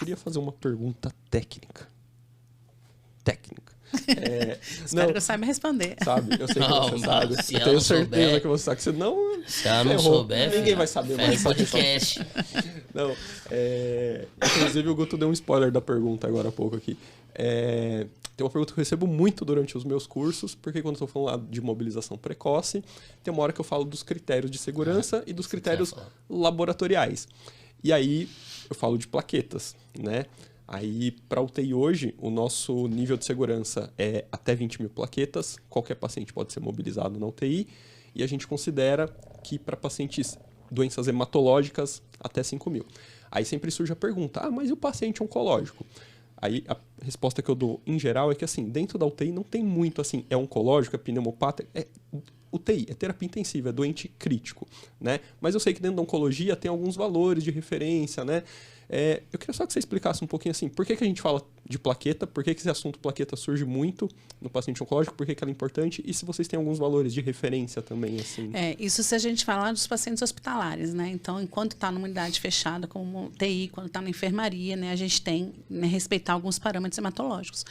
queria fazer uma pergunta técnica. Espero que eu saiba responder. Sabe? Eu sei que você sabe. Se Eu ela tenho não certeza souber, que você sabe. Se não, se ela não ferrou. souber, Ninguém vai saber mais. podcast. Não, inclusive o Guto deu um spoiler da pergunta agora há pouco aqui. Tem uma pergunta que eu recebo muito durante os meus cursos, porque quando eu estou falando lá de mobilização precoce, tem uma hora que eu falo dos critérios de segurança e dos critérios laboratoriais. E aí eu falo de plaquetas, né? Aí, para UTI hoje, o nosso nível de segurança é até 20 mil plaquetas. Qualquer paciente pode ser mobilizado na UTI. E a gente considera que para pacientes doenças hematológicas, até 5 mil. Aí sempre surge a pergunta, mas e o paciente oncológico? Aí a resposta que eu dou, em geral, é que assim, dentro da UTI não tem muito assim, é oncológico, é pneumopata, é UTI, é terapia intensiva, é doente crítico, né? Mas eu sei que dentro da oncologia tem alguns valores de referência, né? Eu queria só que você explicasse um pouquinho assim, por que a gente fala de plaqueta, por que esse assunto plaqueta surge muito no paciente oncológico, por que ela é importante e se vocês têm alguns valores de referência também, assim. Isso se a gente falar dos pacientes hospitalares, né? Então, enquanto está numa unidade fechada, como TI, quando está na enfermaria, né, a gente tem, né, respeitar alguns parâmetros hematológicos.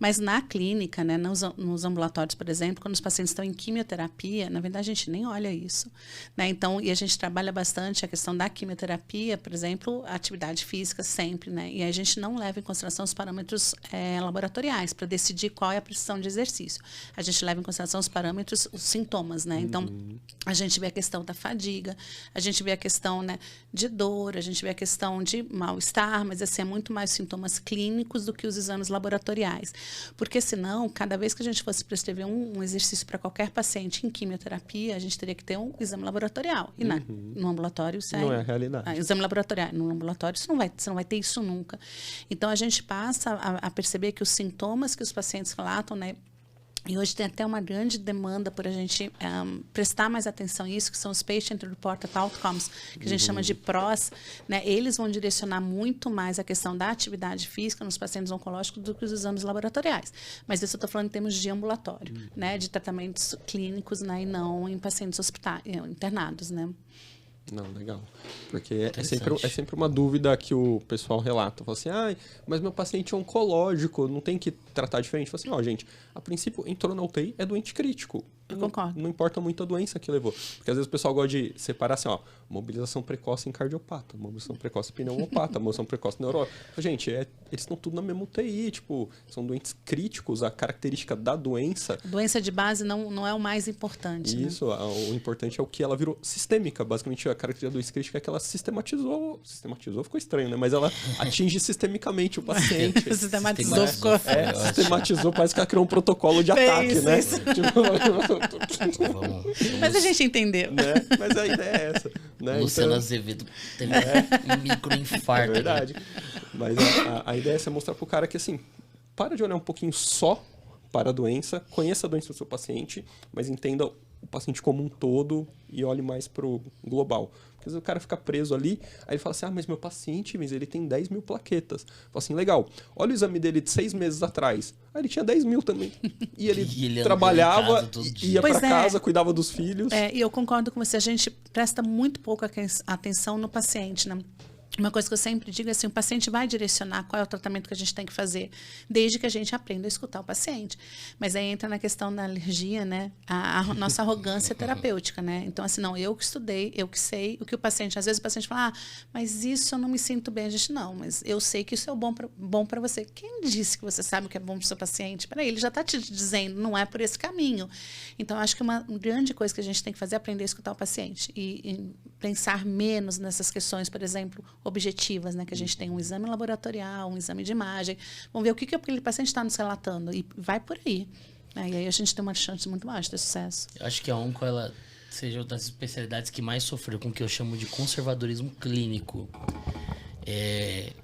Mas na clínica, né, nos ambulatórios, por exemplo, quando os pacientes estão em quimioterapia, na verdade a gente nem olha isso, né? Então, e a gente trabalha bastante a questão da quimioterapia, por exemplo, a atividade física sempre, né? E a gente não leva em consideração os parâmetros laboratoriais para decidir qual é a precisão de exercício. A gente leva em consideração os parâmetros, os sintomas, né? Então, a gente vê a questão da fadiga, a gente vê a questão, né, de dor, a gente vê a questão de mal-estar, mas assim, é muito mais sintomas clínicos do que os exames laboratoriais. Porque senão, cada vez que a gente fosse prescrever um exercício para qualquer paciente em quimioterapia, a gente teria que ter um exame laboratorial. E no ambulatório isso não é a realidade. Exame laboratorial. No ambulatório você não vai ter isso nunca. Então, a gente passa a perceber que os sintomas que os pacientes relatam, né, e hoje tem até uma grande demanda por a gente prestar mais atenção nisso, que são os Patient Reported Outcomes, que a gente chama de PROS, né? Eles vão direcionar muito mais a questão da atividade física nos pacientes oncológicos do que os exames laboratoriais. Mas isso eu estou falando em termos de ambulatório, né? De tratamentos clínicos, né? E não em pacientes internados, né? Não, legal. Porque é sempre uma dúvida que o pessoal relata. Fala assim, mas meu paciente é oncológico, não tem que tratar diferente. Fala assim, gente, a princípio entrou na UTI, é doente crítico. Eu concordo. Não importa muito a doença que levou. Porque às vezes o pessoal gosta de separar assim, mobilização precoce em cardiopata, mobilização precoce em pneumopata, mobilização precoce em neurólogos. Gente, eles estão tudo na mesma UTI, tipo, são doentes críticos, a característica da doença... Doença de base não é o mais importante. Isso, né? O importante é o que ela virou sistêmica. Basicamente, a característica da doença crítica é que ela sistematizou, ficou estranho, né? Mas ela atinge sistemicamente o paciente. Sistematizou, ficou... sistematizou, parece que ela criou um protocolo de ataque, né? Tipo... Mas a gente entendeu. Né? Mas a ideia é essa. Né? Luciano Azevedo teve um microinfarto. É verdade. Mas a ideia é você mostrar pro cara que, assim, para de olhar um pouquinho só para a doença, conheça a doença do seu paciente, mas entenda o paciente como um todo e olhe mais pro global. Porque às vezes o cara fica preso ali, aí ele fala assim, mas meu paciente, mas ele tem 10 mil plaquetas. Fala assim, legal, olha o exame dele de 6 meses atrás. Aí ele tinha 10 mil também. E ele trabalhava, ia para casa, cuidava dos filhos. E eu concordo com você, a gente presta muito pouco atenção no paciente, né? Uma coisa que eu sempre digo é assim, o paciente vai direcionar qual é o tratamento que a gente tem que fazer, desde que a gente aprenda a escutar o paciente. Mas aí entra na questão da alergia, né? A nossa arrogância terapêutica, né? Então, assim, não, eu que estudei, eu que sei o que o paciente... Às vezes o paciente fala, mas isso eu não me sinto bem. A gente, não, mas eu sei que isso é bom para você. Quem disse que você sabe o que é bom para o seu paciente? Peraí, ele já está te dizendo, não é por esse caminho. Então, acho que uma grande coisa que a gente tem que fazer é aprender a escutar o paciente e pensar menos nessas questões, por exemplo, objetivas, né? Que a gente tem um exame laboratorial, um exame de imagem. Vamos ver o que aquele paciente está nos relatando e vai por aí. Né? E aí a gente tem uma chance muito baixa de sucesso. Eu acho que a onco, ela seja uma das especialidades que mais sofreu com o que eu chamo de conservadorismo clínico.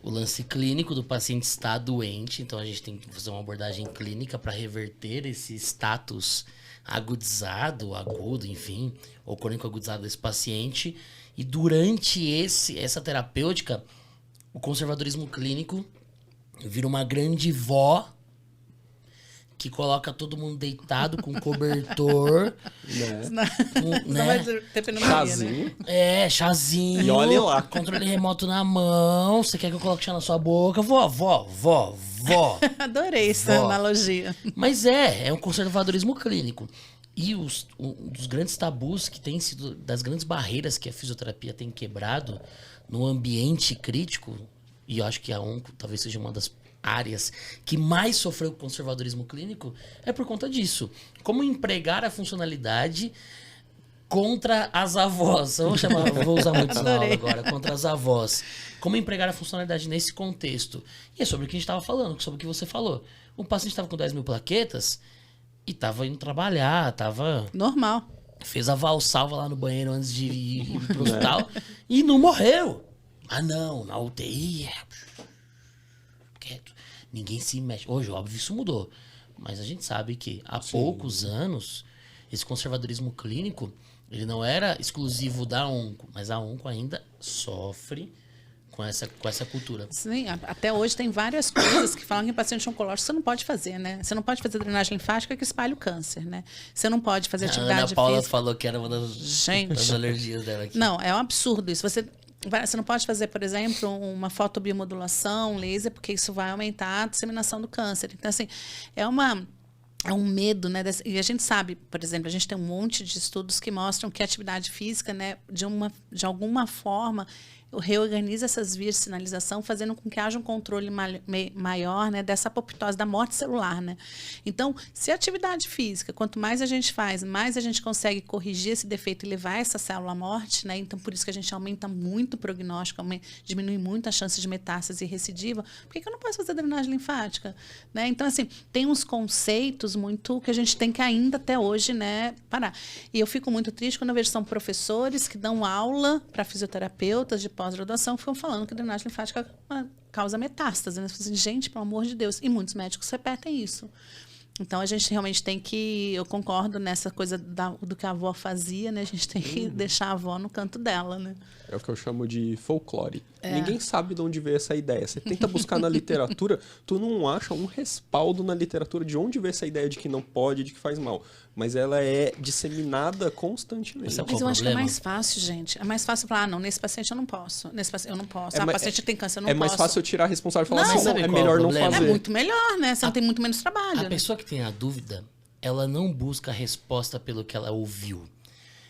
O lance clínico do paciente está doente, então a gente tem que fazer uma abordagem clínica para reverter esse status agudizado, agudo, enfim, ou crônico agudizado desse paciente. E durante essa terapêutica, o conservadorismo clínico vira uma grande vó que coloca todo mundo deitado com cobertor. Senão né? vai ter pneumonia, né? Chazinho. Chazinho. E olha lá. Controle remoto na mão. Você quer que eu coloque chá na sua boca? Vó. Adorei essa analogia. Mas é um conservadorismo clínico. E um dos grandes tabus que tem sido, das grandes barreiras que a fisioterapia tem quebrado no ambiente crítico, e eu acho que a onco talvez seja uma das áreas que mais sofreu com conservadorismo clínico, é por conta disso. Como empregar a funcionalidade contra as avós. Vou usar muito na aula agora, contra as avós. Como empregar a funcionalidade nesse contexto. E é sobre o que a gente estava falando, sobre o que você falou. O paciente estava com 10 mil plaquetas e estava indo trabalhar, normal. Fez a valsalva lá no banheiro antes de ir pro hospital e não morreu. Ah, não, na UTI quieto. Ninguém se mexe. Hoje, óbvio, isso mudou. Mas a gente sabe que há poucos anos, esse conservadorismo clínico, ele não era exclusivo da onco, mas a onco ainda sofre com essa cultura. Sim, até hoje tem várias coisas que falam que em paciente oncológico você não pode fazer, né? Você não pode fazer drenagem linfática que espalha o câncer, né? Você não pode fazer atividade física. A Ana Paula falou que era uma das alergias dela aqui. Não, é um absurdo isso. Você não pode fazer, por exemplo, uma fotobiomodulação, laser, porque isso vai aumentar a disseminação do câncer. Então, assim, é um medo, né? E a gente sabe, por exemplo, a gente tem um monte de estudos que mostram que a atividade física, né, de alguma forma, reorganiza essas vias de sinalização, fazendo com que haja um controle maior, né, dessa apoptose, da morte celular, né? Então, se a atividade física, quanto mais a gente faz, mais a gente consegue corrigir esse defeito e levar essa célula à morte, né? Então, por isso que a gente aumenta muito o prognóstico, diminui muito a chance de metástase e recidiva. Por que eu não posso fazer drenagem linfática? Né? Então, assim, tem uns conceitos muito que a gente tem que ainda até hoje, né, parar. E eu fico muito triste quando eu vejo são professores que dão aula para fisioterapeutas de pós-graduação ficam falando que a drenagem linfática causa metástase. Né? Assim, gente, pelo amor de Deus. E muitos médicos repetem isso. Então, a gente realmente tem que... Eu concordo nessa coisa do que a avó fazia, né? A gente tem que deixar a avó no canto dela, né? É o que eu chamo de folclore. Ninguém sabe de onde veio essa ideia. Você tenta buscar na literatura, tu não acha um respaldo na literatura de onde veio essa ideia de que não pode, de que faz mal. Mas ela é disseminada constantemente. Mas eu acho que é mais fácil, gente. É mais fácil falar, não, nesse paciente eu não posso. Nesse paciente eu não posso. Paciente tem câncer, eu não posso. É mais fácil eu tirar a responsabilidade e falar não, assim, é melhor não fazer. É muito melhor, né? Você não tem muito menos trabalho. A pessoa que tem a dúvida, ela não busca a resposta pelo que ela ouviu.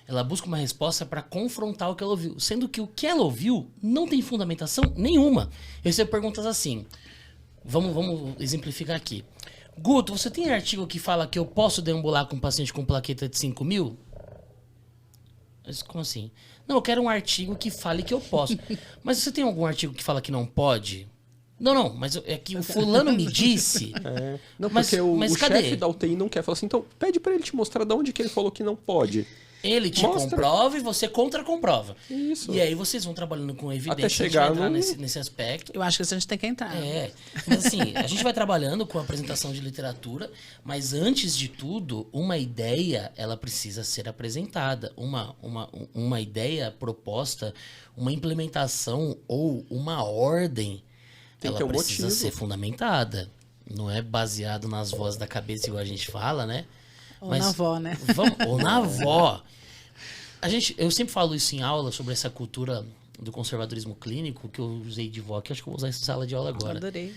Ela busca uma resposta para confrontar o que ela ouviu. Sendo que o que ela ouviu não tem fundamentação nenhuma. Eu recebo perguntas assim. Vamos exemplificar aqui. Guto, você tem artigo que fala que eu posso deambular com um paciente com plaqueta de 5 mil? Mas como assim? Não, eu quero um artigo que fale que eu posso. Mas você tem algum artigo que fala que não pode? Não, mas é que o fulano me disse. Não, porque o chefe da UTI não quer. Fala assim, então pede para ele te mostrar de onde que ele falou que não pode. Ele te comprova e você contra-comprova. Isso. E aí vocês vão trabalhando com evidência. Até chegar nesse aspecto. Eu acho que a gente tem que entrar. Mas assim, a gente vai trabalhando com a apresentação de literatura, mas antes de tudo, uma ideia, ela precisa ser apresentada. Uma ideia proposta, uma implementação ou uma ordem, ela precisa ser fundamentada. Não é baseado nas vozes da cabeça, igual a gente fala, né? Ou na avó, né? Ou na avó. Eu sempre falo isso em aula, sobre essa cultura do conservadorismo clínico, que eu usei de vó, que acho que eu vou usar essa sala de aula agora. Adorei.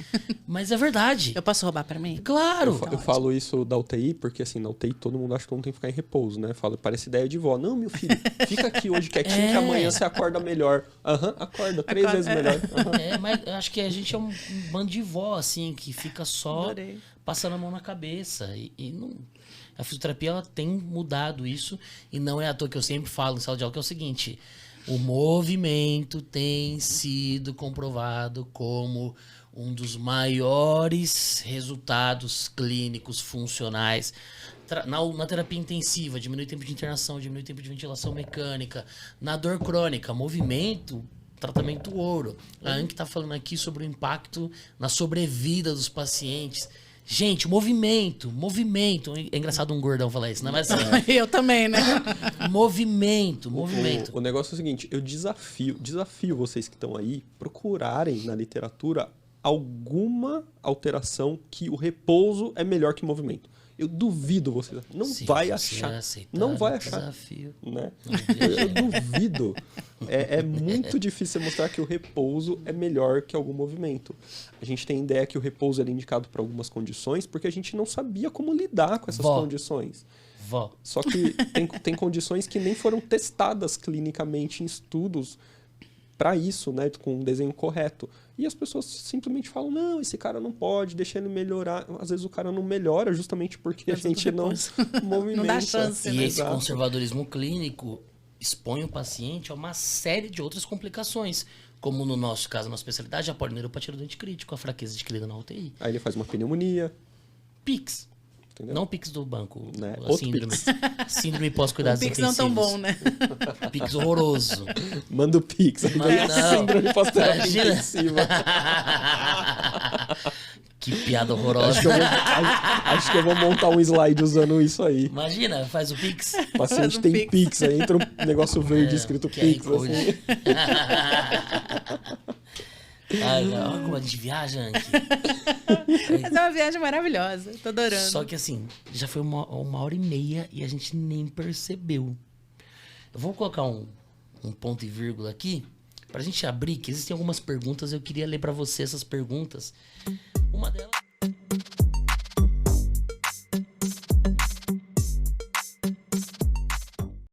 Mas é verdade. Eu posso roubar para mim? Claro! Eu falo isso da UTI, porque assim, na UTI todo mundo acha que não tem que ficar em repouso, né? Fala, parece ideia de vó. Não, meu filho, fica aqui hoje quietinho que amanhã você acorda melhor. Acorda 3 vezes melhor. Mas eu acho que a gente é um bando de vó, assim, que fica só passando a mão na cabeça. E não... A fisioterapia, ela tem mudado isso, e não é à toa que eu sempre falo em sala de aula, que é o seguinte: o movimento tem sido comprovado como um dos maiores resultados clínicos funcionais na terapia intensiva. Diminui o tempo de internação, diminui o tempo de ventilação mecânica, na dor crônica, movimento, tratamento ouro. A Anke está falando aqui sobre o impacto na sobrevida dos pacientes. Gente, movimento. É engraçado um gordão falar isso, não é? Mas eu também, né? Movimento. O negócio é o seguinte, eu desafio vocês que estão aí procurarem na literatura alguma alteração que o repouso é melhor que o movimento. Eu duvido você. Não vai achar. Não vai achar. Desafio. Né? Eu duvido. É muito difícil mostrar que o repouso é melhor que algum movimento. A gente tem ideia que o repouso era indicado para algumas condições porque a gente não sabia como lidar com essas condições. Só que tem condições que nem foram testadas clinicamente em estudos para isso, né, com um desenho correto. E as pessoas simplesmente falam, não, esse cara não pode, deixa ele melhorar. Às vezes o cara não melhora justamente porque a gente não movimenta. Não dá chance, E né? esse conservadorismo clínico expõe o paciente a uma série de outras complicações, como no nosso caso, na especialidade, a polineuropatia do dente crítico, a fraqueza adquirida na UTI. Aí ele faz uma pneumonia. PICS. Entendeu? Não PICS do banco, né? a síndrome. Síndrome pós-cuidados PICS intensivos. não tão bom, né? PICS horroroso. Manda o PICS. Síndrome pós-terapia intensiva. Que piada horrorosa. Acho que eu vou montar um slide usando isso aí. Imagina, faz o PICS. O paciente tem PICS, aí entra um negócio verde escrito PICS. Assim. Olha como a gente viaja, Anki. Mas é uma viagem maravilhosa. Tô adorando. Só que assim, já foi uma hora e meia e a gente nem percebeu. Eu vou colocar um ponto e vírgula aqui pra gente abrir, que existem algumas perguntas. Eu queria ler pra você essas perguntas. Uma delas...